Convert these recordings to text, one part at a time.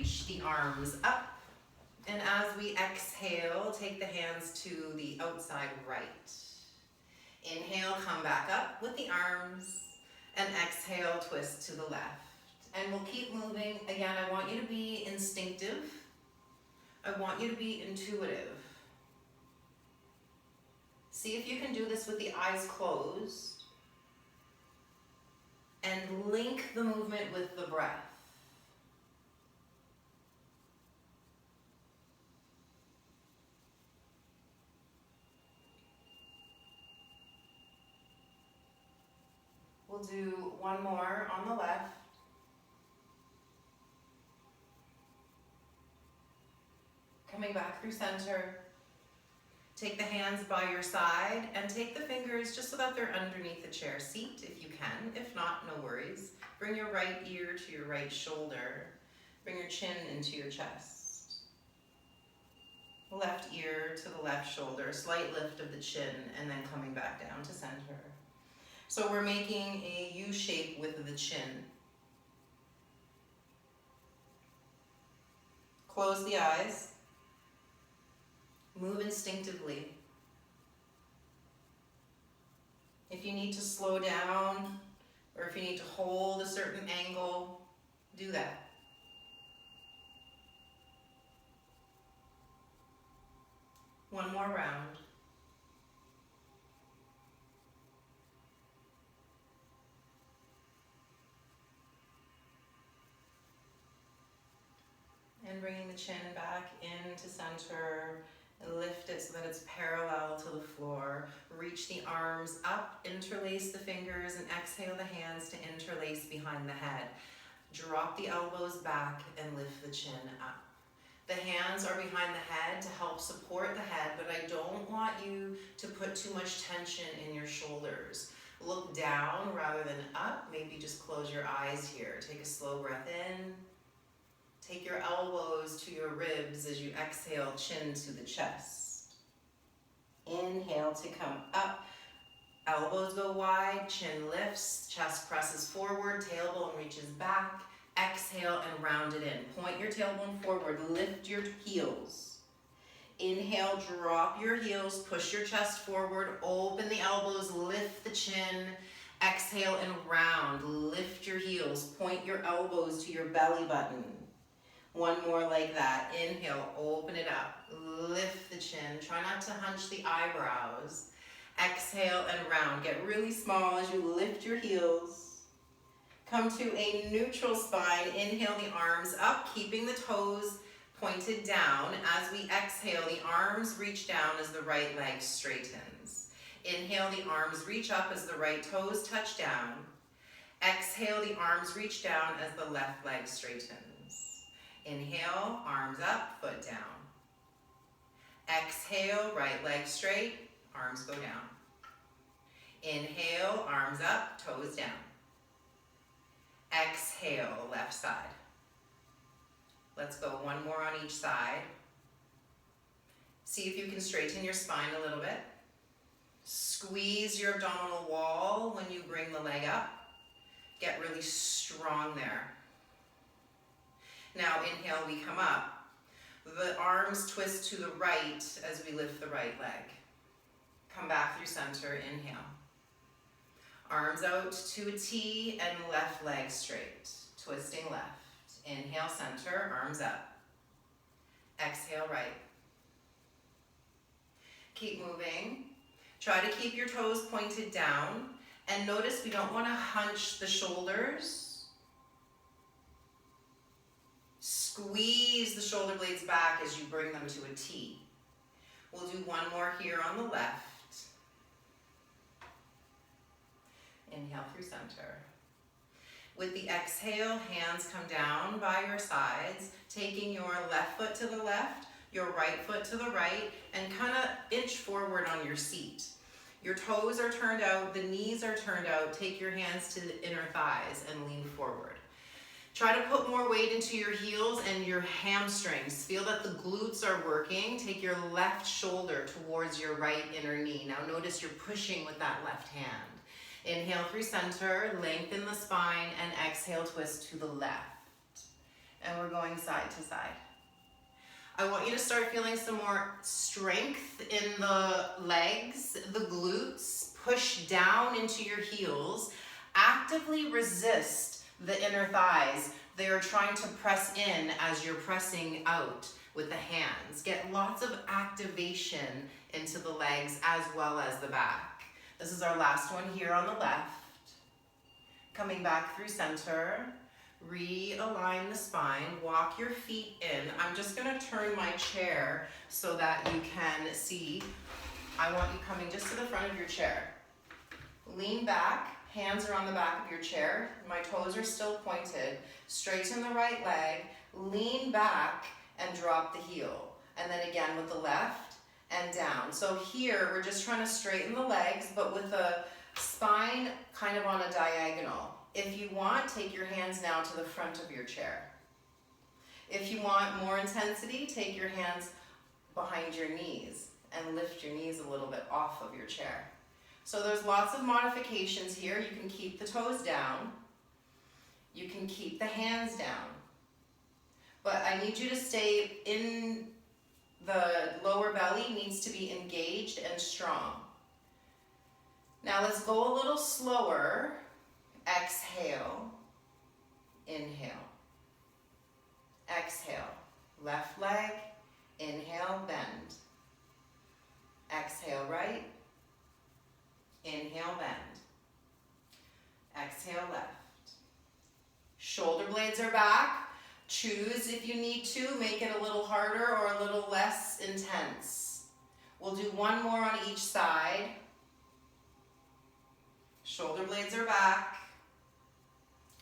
reach the arms up. And as we exhale, take the hands to the outside right. Inhale, come back up with the arms, and exhale, twist to the left. And we'll keep moving. Again, I want you to be instinctive. I want you to be intuitive. See if you can do this with the eyes closed, and link the movement with the breath. We'll do one more on the left. Coming back through center. Take the hands by your side and take the fingers just so that they're underneath the chair seat if you can. If not, no worries. Bring your right ear to your right shoulder. Bring your chin into your chest. Left ear to the left shoulder. Slight lift of the chin and then coming back down to center. So we're making a U shape with the chin. Close the eyes. Move instinctively. If you need to slow down or if you need to hold a certain angle, do that. One more round. And bringing the chin back into center. Lift it so that it's parallel to the floor. Reach the arms up, interlace the fingers, and exhale the hands to interlace behind the head. Drop the elbows back and lift the chin up. The hands are behind the head to help support the head, but I don't want you to put too much tension in your shoulders. Look down rather than up. Maybe just close your eyes here. Take a slow breath in. Take your elbows to your ribs as you exhale, chin to the chest. Inhale to come up. Elbows go wide, chin lifts, chest presses forward, tailbone reaches back. Exhale and round it in. Point your tailbone forward, lift your heels. Inhale, drop your heels, push your chest forward, open the elbows, lift the chin. Exhale and round, lift your heels, point your elbows to your belly button. One more like that. Inhale, open it up, lift the chin. Try not to hunch the eyebrows. Exhale and round. Get really small as you lift your heels. Come to a neutral spine. Inhale the arms up, keeping the toes pointed down. As we exhale, the arms reach down as the right leg straightens. Inhale, the arms reach up as the right toes touch down. Exhale, the arms reach down as the left leg straightens. Inhale, arms up, foot down. Exhale, right leg straight, arms go down. Inhale, arms up, toes down. Exhale, left side. Let's go one more on each side. See if you can straighten your spine a little bit. Squeeze your abdominal wall when you bring the leg up. Get really strong there. Now inhale, we come up. The arms twist to the right as we lift the right leg. Come back through center, inhale. Arms out to a T and left leg straight. Twisting left. Inhale, center, arms up. Exhale, right. Keep moving. Try to keep your toes pointed down. And notice we don't want to hunch the shoulders. Squeeze the shoulder blades back as you bring them to a T. We'll do one more here on the left. Inhale through center. With the exhale, hands come down by your sides, taking your left foot to the left, your right foot to the right, and kind of inch forward on your seat. Your toes are turned out, the knees are turned out. Take your hands to the inner thighs and lean forward. Try to put more weight into your heels and your hamstrings. Feel that the glutes are working. Take your left shoulder towards your right inner knee. Now notice you're pushing with that left hand. Inhale through center, lengthen the spine, and exhale, twist to the left. And we're going side to side. I want you to start feeling some more strength in the legs, the glutes. Push down into your heels. Actively resist the inner thighs. They are trying to press in as you're pressing out with the hands. Get lots of activation into the legs as well as the back. This is our last one here on the left. Coming back through center. Realign the spine, walk your feet in. I'm just gonna turn my chair so that you can see. I want you coming just to the front of your chair. Lean back, hands are on the back of your chair. My toes are still pointed. Straighten the right leg, lean back and drop the heel. And then again with the left and down. So here we're just trying to straighten the legs, but with the spine kind of on a diagonal. If you want, take your hands now to the front of your chair. If you want more intensity, take your hands behind your knees and lift your knees a little bit off of your chair. So there's lots of modifications here. You can keep the toes down. You can keep the hands down. But I need you to stay in the lower belly, needs to be engaged and strong. Now let's go a little slower. Exhale, inhale, exhale, left leg, inhale, bend, exhale right, inhale, bend, exhale left. Shoulder blades are back. Choose if you need to, make it a little harder or a little less intense. We'll do one more on each side. Shoulder blades are back.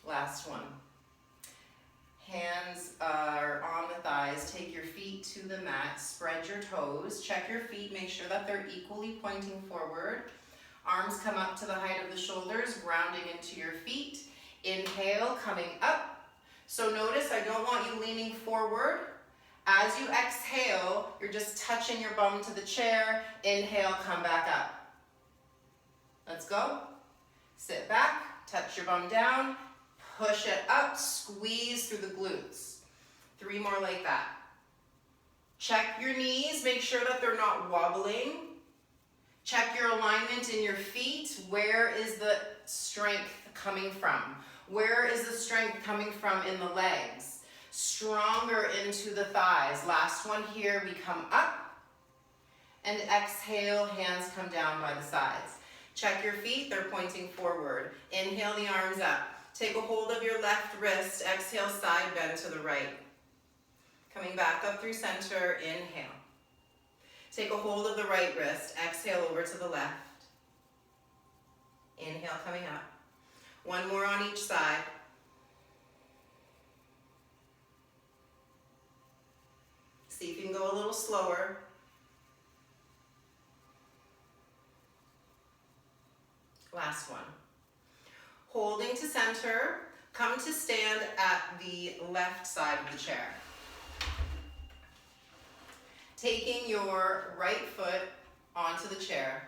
Last one. Hands are on the thighs. Take your feet to the mat. Spread your toes. Check your feet. Make sure that they're equally pointing forward. Arms come up to the height of the shoulders, grounding into your feet. Inhale, coming up. So notice I don't want you leaning forward. As you exhale, you're just touching your bum to the chair. Inhale, come back up. Let's go. Sit back, touch your bum down. Push it up, squeeze through the glutes. 3 more like that. Check your knees, make sure that they're not wobbling. Check your alignment in your feet. Where is the strength coming from? Where is the strength coming from in the legs? Stronger into the thighs. Last one here, we come up. And exhale, hands come down by the sides. Check your feet, they're pointing forward. Inhale the arms up. Take a hold of your left wrist, exhale, side bend to the right. Coming back up through center, inhale. Take a hold of the right wrist, exhale over to the left. Inhale, coming up. One more on each side. See if you can go a little slower. Last one. Holding to center, come to stand at the left side of the chair. Taking your right foot onto the chair.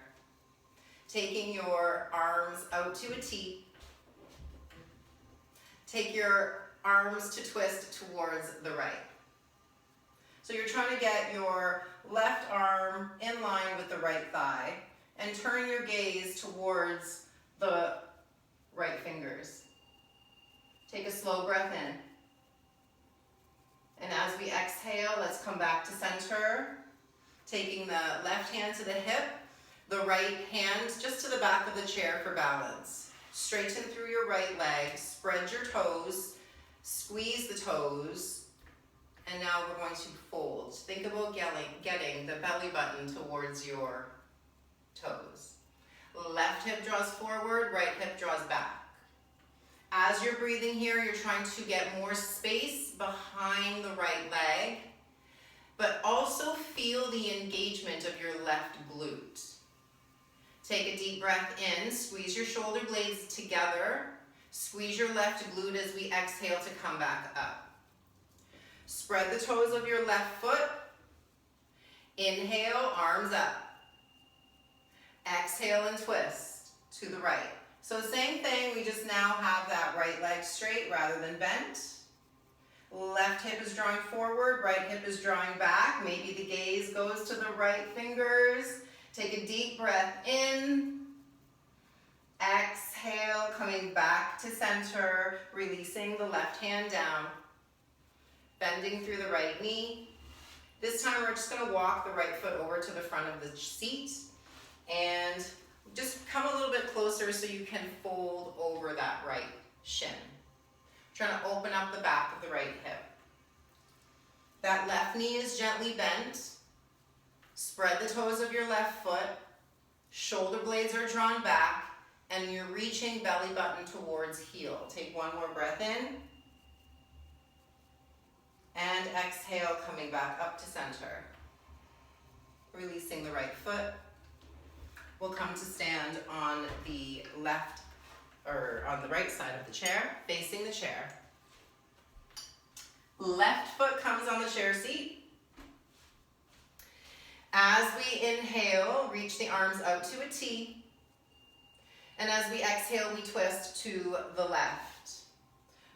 Taking your arms out to a T. Take your arms to twist towards the right. So you're trying to get your left arm in line with the right thigh and turn your gaze towards the right fingers. Take a slow breath in. And as we exhale, let's come back to center. Taking the left hand to the hip, the right hand just to the back of the chair for balance. Straighten through your right leg, spread your toes, squeeze the toes, and now we're going to fold. Think about getting the belly button towards your toes. Left hip draws forward, right hip draws back. As you're breathing here, you're trying to get more space behind the right leg, but also feel the engagement of your left glute. Take a deep breath in, squeeze your shoulder blades together, squeeze your left glute as we exhale to come back up. Spread the toes of your left foot. Inhale, arms up. Exhale and twist to the right. So same thing, we just now have that right leg straight rather than bent. Left hip is drawing forward, right hip is drawing back. Maybe the gaze goes to the right fingers. Take a deep breath in. Exhale, coming back to center, releasing the left hand down. Bending through the right knee. This time we're just going to walk the right foot over to the front of the seat and just come a little bit closer so you can fold over that right shin. Trying to open up the back of the right hip. That left knee is gently bent. Spread the toes of your left foot. Shoulder blades are drawn back and you're reaching belly button towards heel. Take one more breath in. And exhale, coming back up to center. Releasing the right foot. We'll come to stand on the left, or on the right side of the chair, facing the chair. Left foot comes on the chair seat. As we inhale, reach the arms out to a T. And as we exhale, we twist to the left.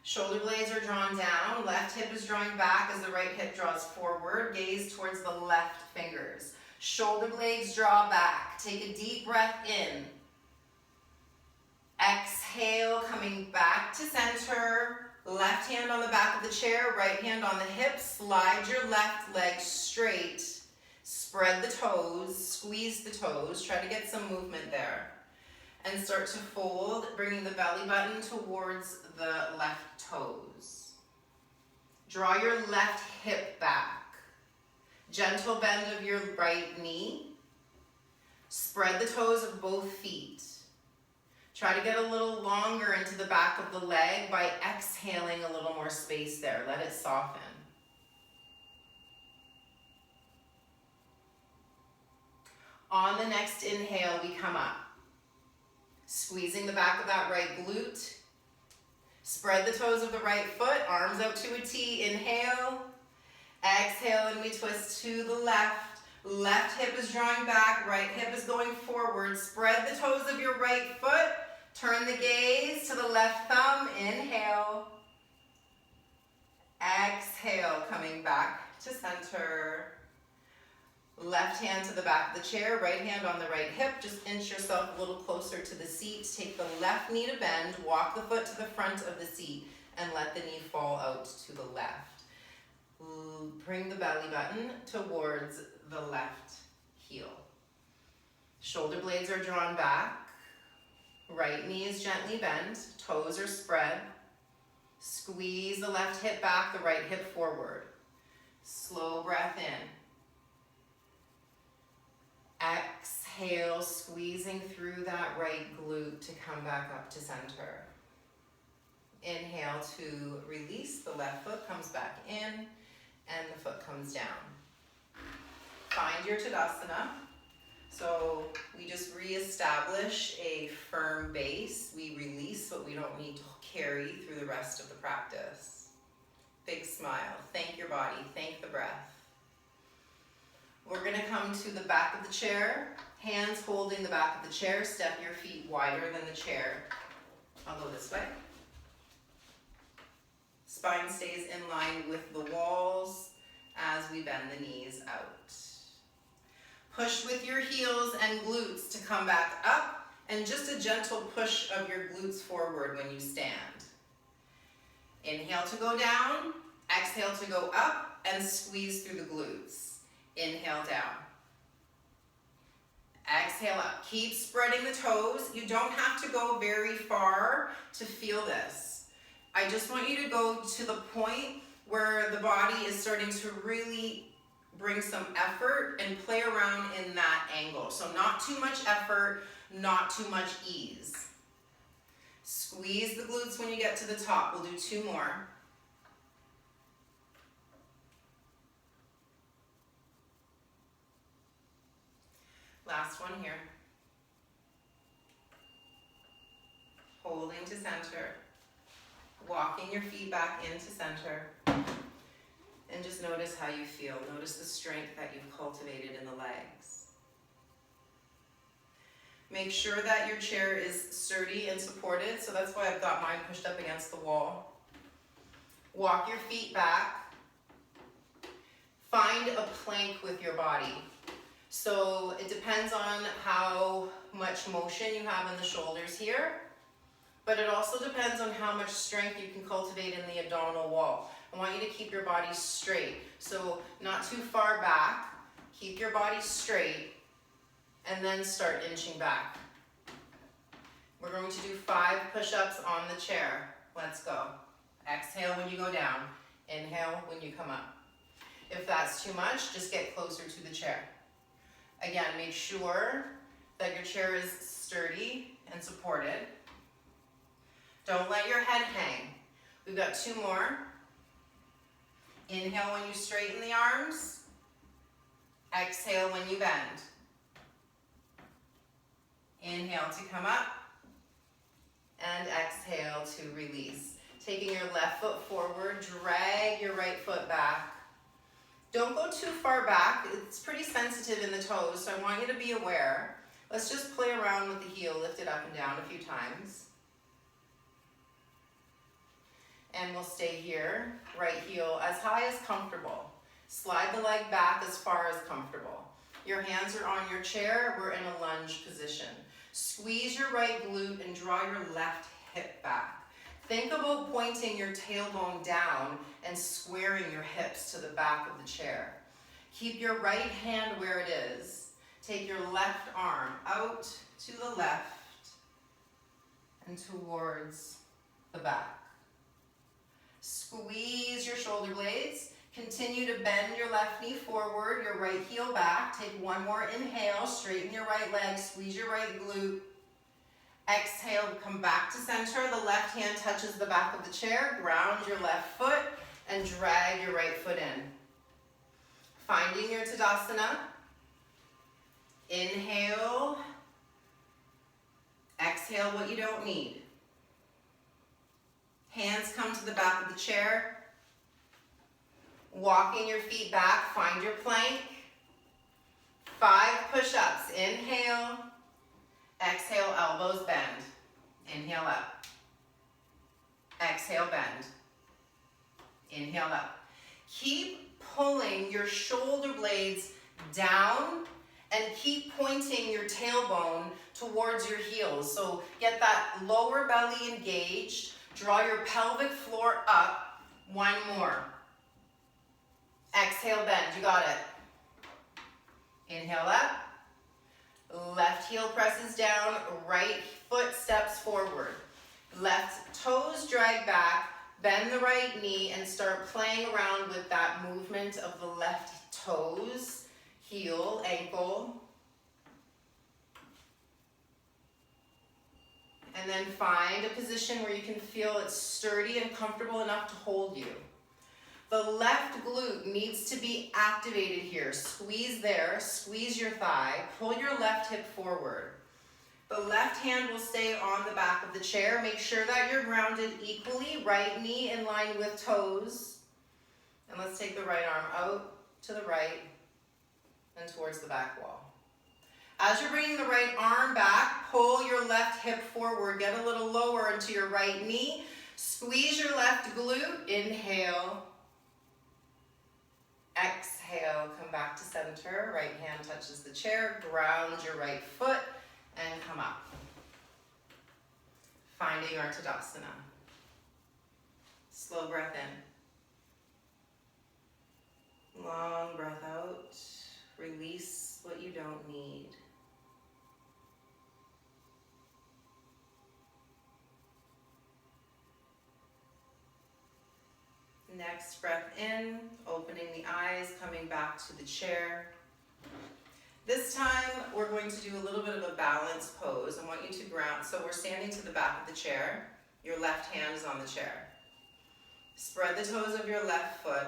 Shoulder blades are drawn down, left hip is drawing back as the right hip draws forward, gaze towards the left fingers. Shoulder blades draw back, take a deep breath in. Exhale, coming back to center, left hand on the back of the chair, right hand on the hip, slide your left leg straight, spread the toes, squeeze the toes, try to get some movement there. And start to fold, bringing the belly button towards the left toes. Draw your left hip back. Gentle bend of your right knee. Spread the toes of both feet. Try to get a little longer into the back of the leg by exhaling a little more space there. Let it soften. On the next inhale, we come up. Squeezing the back of that right glute. Spread the toes of the right foot, arms out to a T, inhale. Exhale, and we twist to the left. Left hip is drawing back, right hip is going forward. Spread the toes of your right foot. Turn the gaze to the left thumb, inhale. Exhale, coming back to center. Left hand to the back of the chair, right hand on the right hip. Just inch yourself a little closer to the seat. Take the left knee to bend, walk the foot to the front of the seat, and let the knee fall out to the left. Bring the belly button towards the left heel. Shoulder blades are drawn back. Right knee is gently bent, toes are spread. Squeeze the left hip back, the right hip forward. Slow breath in. Exhale, squeezing through that right glute to come back up to center. Inhale to release, the left foot comes back in and the foot comes down. Find your Tadasana. So we just reestablish a firm base. We release what we don't need to carry through the rest of the practice. Big smile. Thank your body. Thank the breath. We're going to come to the back of the chair. Hands holding the back of the chair. Step your feet wider than the chair. I'll go this way. Spine stays in line with the walls as we bend the knees out. Push with your heels and glutes to come back up, and just a gentle push of your glutes forward when you stand. Inhale to go down, exhale to go up, and squeeze through the glutes. Inhale down. Exhale up. Keep spreading the toes. You don't have to go very far to feel this. I just want you to go to the point where the body is starting to really bring some effort and play around in that angle. So not too much effort, not too much ease. Squeeze the glutes when you get to the top. We'll do 2 more. Last one here. Holding to center. Walking your feet back into center. And just notice how you feel. Notice the strength that you've cultivated in the legs. Make sure that your chair is sturdy and supported. So that's why I've got mine pushed up against the wall. Walk your feet back. Find a plank with your body. So it depends on how much motion you have in the shoulders here, but it also depends on how much strength you can cultivate in the abdominal wall. I want you to keep your body straight. So not too far back, keep your body straight, and then start inching back. We're going to do 5 push-ups on the chair. Let's go. Exhale when you go down. Inhale when you come up. If that's too much, just get closer to the chair. Again, make sure that your chair is sturdy and supported. Don't let your head hang. We've got 2 more. Inhale when you straighten the arms. Exhale when you bend. Inhale to come up. And exhale to release. Taking your left foot forward, drag your right foot back. Don't go too far back. It's pretty sensitive in the toes, so I want you to be aware. Let's just play around with the heel, lift it up and down a few times. And we'll stay here, right heel as high as comfortable. Slide the leg back as far as comfortable. Your hands are on your chair, we're in a lunge position. Squeeze your right glute and draw your left hip back. Think about pointing your tailbone down and squaring your hips to the back of the chair. Keep your right hand where it is. Take your left arm out to the left and towards the back. Squeeze your shoulder blades. Continue to bend your left knee forward, your right heel back. Take 1 more inhale, straighten your right leg, squeeze your right glute. Exhale, come back to center. The left hand touches the back of the chair. Ground your left foot and drag your right foot in. Finding your Tadasana. Inhale. Exhale what you don't need. Hands come to the back of the chair. Walking your feet back, find your plank. 5 push-ups. Inhale. Exhale, elbows bend. Inhale up. Exhale, bend. Inhale up. Keep pulling your shoulder blades down and keep pointing your tailbone towards your heels. So get that lower belly engaged. Draw your pelvic floor up. 1 more. Exhale, bend. You got it. Inhale up. Left heel presses down, right foot steps forward. Left toes drag back, bend the right knee and start playing around with that movement of the left toes, heel, ankle. And then find a position where you can feel it's sturdy and comfortable enough to hold you. The left glute needs to be activated here. Squeeze there, squeeze your thigh, pull your left hip forward. The left hand will stay on the back of the chair. Make sure that you're grounded equally, right knee in line with toes. And let's take the right arm out to the right and towards the back wall. As you're bringing the right arm back, pull your left hip forward, get a little lower into your right knee. Squeeze your left glute, inhale. Exhale, come back to center. Right hand touches the chair. Ground your right foot and come up. Finding our Tadasana. Slow breath in. Long breath out. Release what you don't need. Next breath in, opening the eyes, coming back to the chair. This time, we're going to do a little bit of a balance pose. I want you to ground. So we're standing to the back of the chair. Your left hand is on the chair. Spread the toes of your left foot.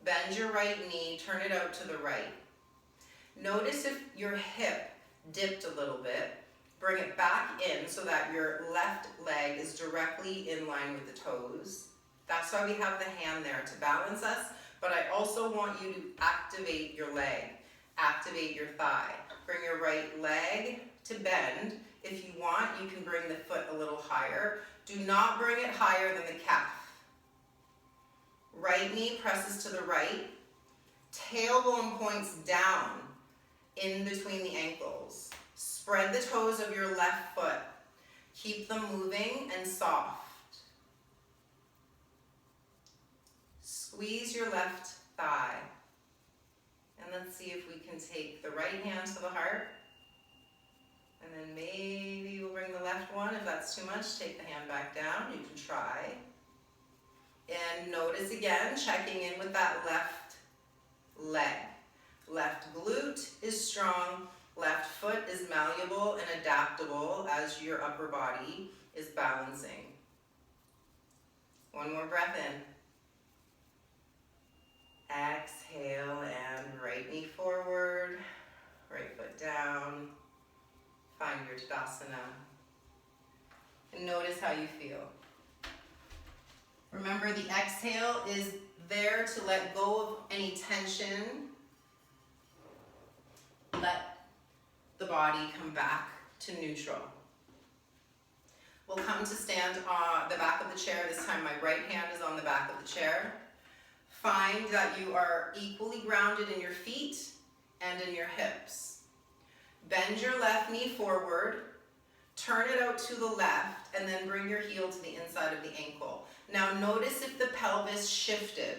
Bend your right knee, turn it out to the right. Notice if your hip dipped a little bit. Bring it back in so that your left leg is directly in line with the toes. That's why we have the hand there to balance us, but I also want you to activate your leg, activate your thigh. Bring your right leg to bend. If you want, you can bring the foot a little higher. Do not bring it higher than the calf. Right knee presses to the right. Tailbone points down in between the ankles. Spread the toes of your left foot. Keep them moving and soft. Squeeze your left thigh. And let's see if we can take the right hand to the heart. And then maybe we'll bring the left one. If that's too much, take the hand back down. You can try. And notice again, checking in with that left leg. Left glute is strong. Left foot is malleable and adaptable as your upper body is balancing. One more breath in. Exhale and right knee forward, right foot down. Find your Tadasana. And notice how you feel. Remember, the exhale is there to let go of any tension. Let the body come back to neutral. We'll come to stand on the back of the chair. This time my right hand is on the back of the chair. Find that you are equally grounded in your feet and in your hips. Bend your left knee forward, turn it out to the left, and then bring your heel to the inside of the ankle. Now notice if the pelvis shifted.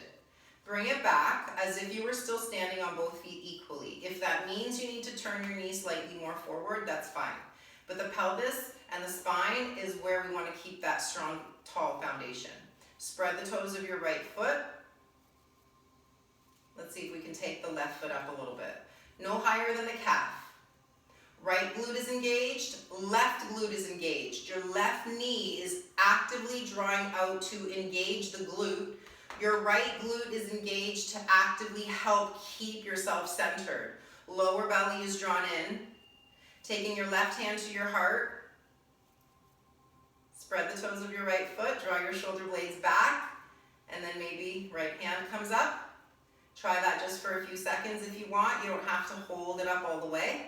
Bring it back as if you were still standing on both feet equally. If that means you need to turn your knee slightly more forward, that's fine. But the pelvis and the spine is where we want to keep that strong, tall foundation. Spread the toes of your right foot. Let's see if we can take the left foot up a little bit. No higher than the calf. Right glute is engaged, left glute is engaged. Your left knee is actively drawing out to engage the glute. Your right glute is engaged to actively help keep yourself centered. Lower belly is drawn in. Taking your left hand to your heart. Spread the toes of your right foot, draw your shoulder blades back, and then maybe right hand comes up. Try that just for a few seconds if you want. You don't have to hold it up all the way.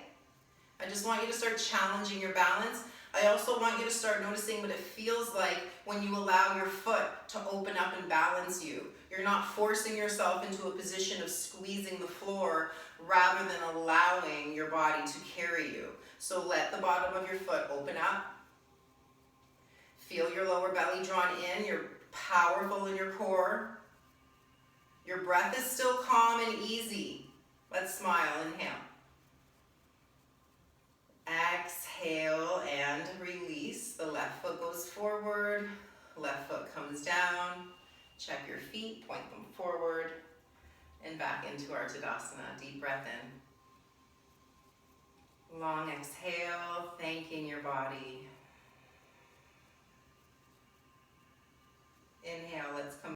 I just want you to start challenging your balance. I also want you to start noticing what it feels like when you allow your foot to open up and balance you. You're not forcing yourself into a position of squeezing the floor rather than allowing your body to carry you. So let the bottom of your foot open up. Feel your lower belly drawn in. You're powerful in your core. Your breath is still calm and easy. Let's smile. Inhale. Exhale and release. The left foot goes forward. Left foot comes down. Check your feet. Point them forward. And back into our Tadasana. Deep breath in. Long exhale. Thanking your body.